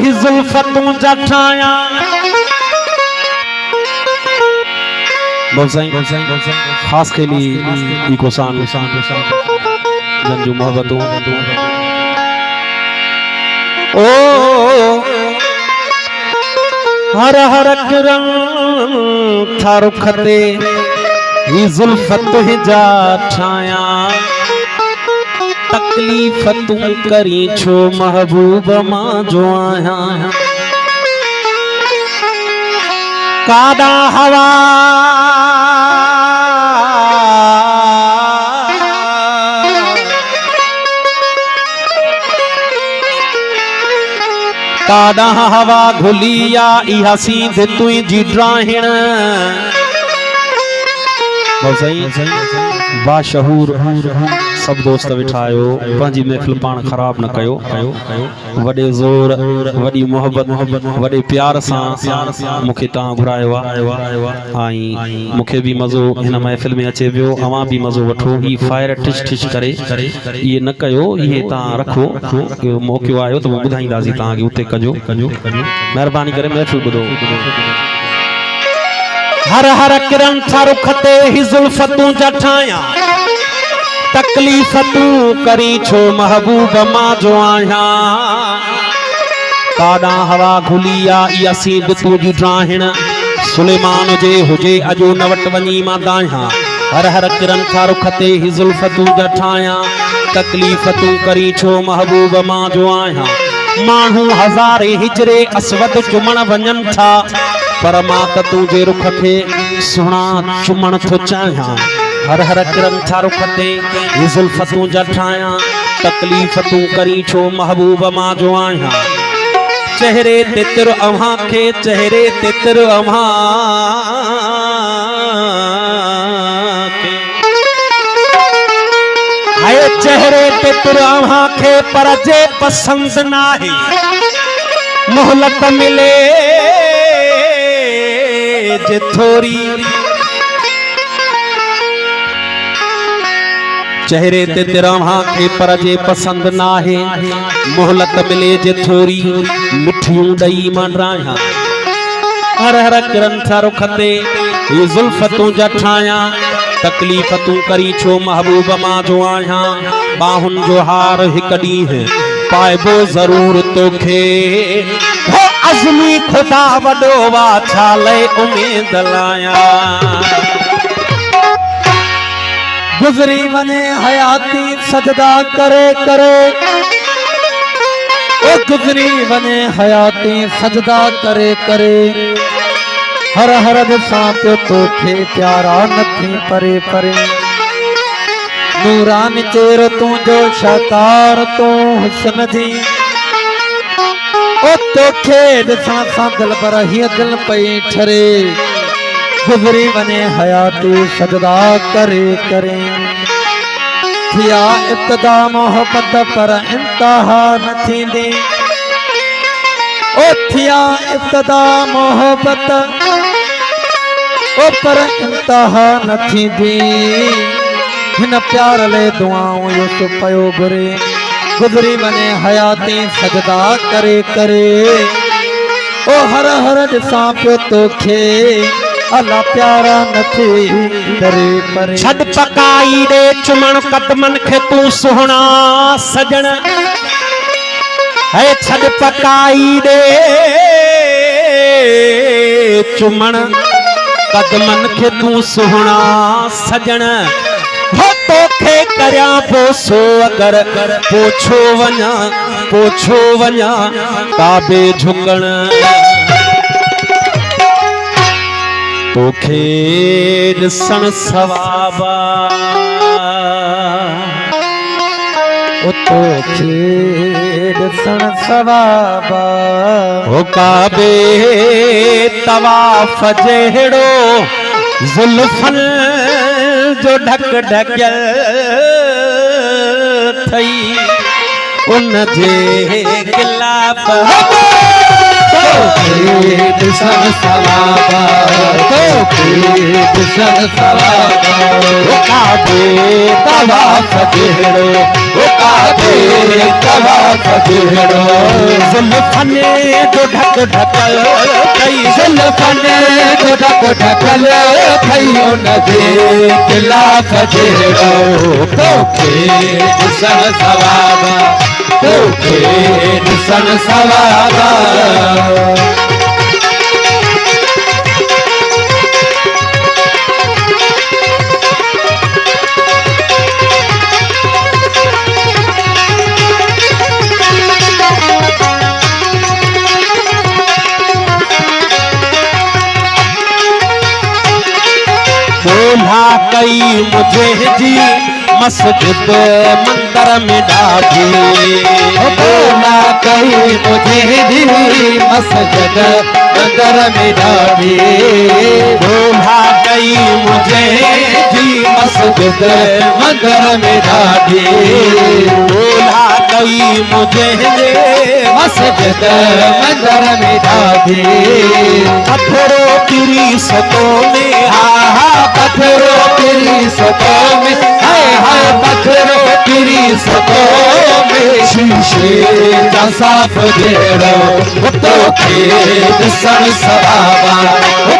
ही जुल्फतूं जठाया खास के लिए इको सान जंजू मोहब्बतों ओ हर हर किरण थारो खते ही जुल्फत ही जा ठाया तकलीफ तू करी छो महबूब मां जो आया कादा हवा कादा हवा घुलिया इहा सीध तुई जी ड्राहिण बाशहूर सब दोस्त बिठायो पंजी महफिल पान खराब न कयो वडे जोर वडी मोहब्बत वडे प्यार सा मुखे ता घुरायो आई मुखे भी मजो हिन महफिल में अचे वियो अवा भी मजो वठो ही फायर टिश टिश करे ये न कयो ये ता रखो मौको आयो तो बुधाईंदासी ता के उते कजो मेहरबानी करे महफिल बुधो हर हर किरण थारो खते ही जुल्फतूं जठाया तकलीफ तू करी छो महबूब मां जो आया कादा हवा घुलिया या सीध तू जी ड्राहिण सुलेमान जे हुजे अजो नवट वनी मां दाया हर हर किरण थारो खते ही जुल्फतूं जठाया तकलीफ तू करी छो महबूब मां जो आया मानू हजारे हिजरे असवद चुमण वञन था पर मां त तुझे रुख खे सुणा चुमण थो चाहियां हर हर किरण थारो खते ही जुल्फतूं जठाया तकलीफ तू करी छो महबूब मां जो आया चेहरे ते तिर अव्हां खे चेहरे ते तिर अव्हां खे हाय चेहरे ते तिर अव्हां खे पर जे पसंद नाहे मोहलत मिले जे थोरी चेहरे ते तिरहा के पर जे पसंद ना है मोहलत मिले जे थोरी मिठियूं दई मंडराया हर हर किरण थारो खते ये जुल्फतूं जठाया तकलीफ तू करी छो महबूब मां जो आया बाहुन जो हार हिक ॾींहुं पाइबो जरूर तोखे हो अज़मी खुदा वडो वा छाले उम्मीद लाया गुजरी वने हयाती सजदा करे करे ओ गुजरी वने हयाती सजदा करे करे हर हर दिसां पियो तोखे प्यारा नथी परे परे नूरानी चेर तू जो शकार तू हुस्न जी ओ तोखे दिसां सां दिल पर हीअ दिल पई ठरे गुजरी वने हयाती सजदा करे करे थिया इब्तिदा मोहब्बत पर इंतहा न थींदी ओ थिया इब्तिदा मोहब्बत ओ पर इंतहा न थींदी हिन प्यार ले दुआऊं यूसुफ पयो घुरे गुजरी वने हयाती सजदा करे करे ओ हर हर दिसां पियो तोखे अल्लाह प्यारा नथी करे परे छड पकाई दे चुमण कदमन खे तू सुहणा सजण है छड पकाई दे चुमण कदमन खे तू सुहणा सजण हो तोखे करया पोसो अगर पोछो वञा काबे झुकण तोखे ॾिसण सवाबा ओ तोखे ॾिसण सवाबा ओ काबे तवाफ़ जहिड़ो ज़ुल्फ़न जो ढक ढकियल थई उन जे ख़िलाफ़ ॾिसण सवाबा ॾिसण सवाबा काबे तवाफ़ जहिड़ो काबे तवाफ़ जहिड़ो ज़ुल्फ़ने जो ढक ढकल कई ज़ुल्फ़ने जो ढक ढकल कई उनजे ख़िलाफ़ जहिड़ो तोखे ॾिसण सवाबा तोखे ॾिसण सवाबा बोला कई मुझे जी मस्जिद मंदिर में ॾाढी बोला कई मुझे जी मस्जिद मंदिर में ॾाढी बोला कई मुझे जी मस्जिद मंदिर में ॾाढी बोला कई मुझे मस्जिद मंदिर में ॾाढी पत्थरो किरी सतो में हा पत्थरो किरी सतो में हाय हाय पत्थरो किरी सतो में शीशे जा साफ़ जहिड़ो तोखे ॾिसण सवाबा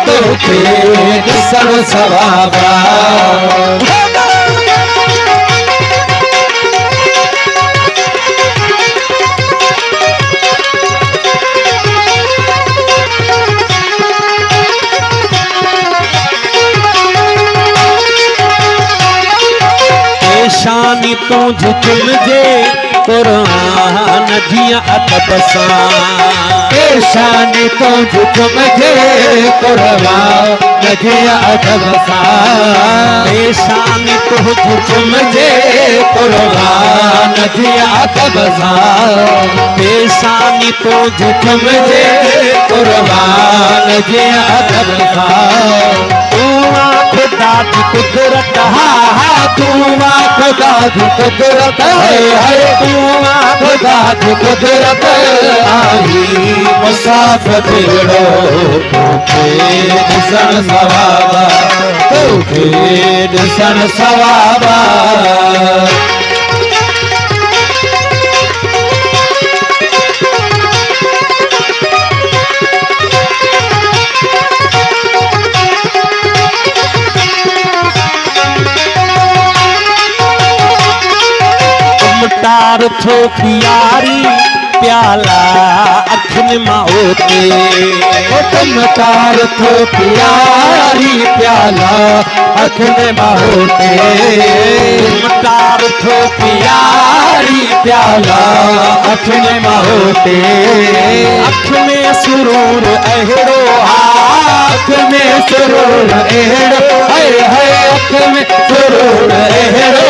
तोखे ॾिसण सवाबा शानी तुझ चुमजे कुरान जिया अदब सां शानी तुझ चुमजे कुरान जिया अदब सां शानी तुझ चुमजे कुरान जिया अदब सां शानी तुझ चुमजे कुरान जिया अदब सां खुदा की कुदरत हा हा तू खुदा की कुदरत है तू खुदा की कुदरत आई मुसाफिर जहिड़ो तोखे ॾिसण सवाबा तोखे ॾिसण सवाबा तार थो प्यारी प्याला अखिन मां ओते तुम तार थो प्यारी प्याला अखिन मां ओते तार थो प्यारी प्याला अखिन मां ओते अख में सुरूर अहिड़ो अख में सुरूर अहिड़ो हाय हाय अख में सुरूर अहिड़ो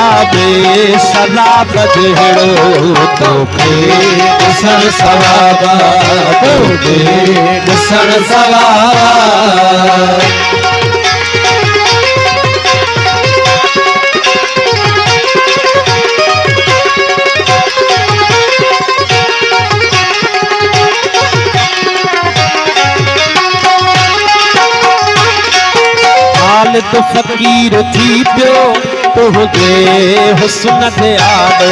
आबे सलाब जहिड़ो तोखे ॾिसण सवाबा तोखे ॾिसण सवाबा हालत फ़कीर थी पियो तुझे हुस्न ते आॾो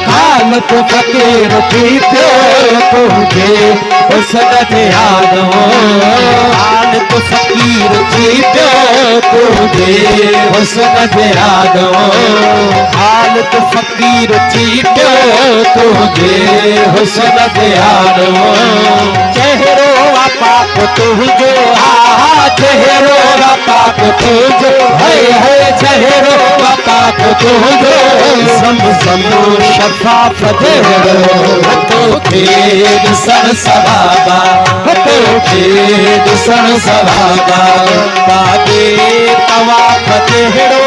हालत फ़कीर थी पियो तुझे हुस्न ते आॾो हालत फ़कीर थी पियो तुझे हुस्न ते आॾो हालत फ़कीर थी पियो तुझे हुस्न ते आॾो चेहरो पाक तुझो हा चेहरो पाक तुझो है चेहरो पाक तुझो सम शफ़ाफ़ जहिड़ो तोखे ॾिसण सवाबा तोखे ॾिसण सवाबा बाबे तवाफ़ जहिड़ो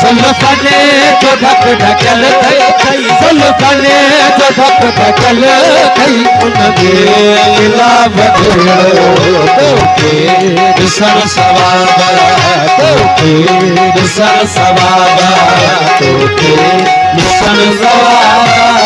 ज़ुल्फ़ने जो ढक ढकल कई ज़ुल्फ़ने जो ढक ढकल कई उनजे ख़िलाफ़ जहिड़ो तोखे ॾिसण सवाबा तोखे ॾिसण सवाबा तोखे ॾिसण सवाबा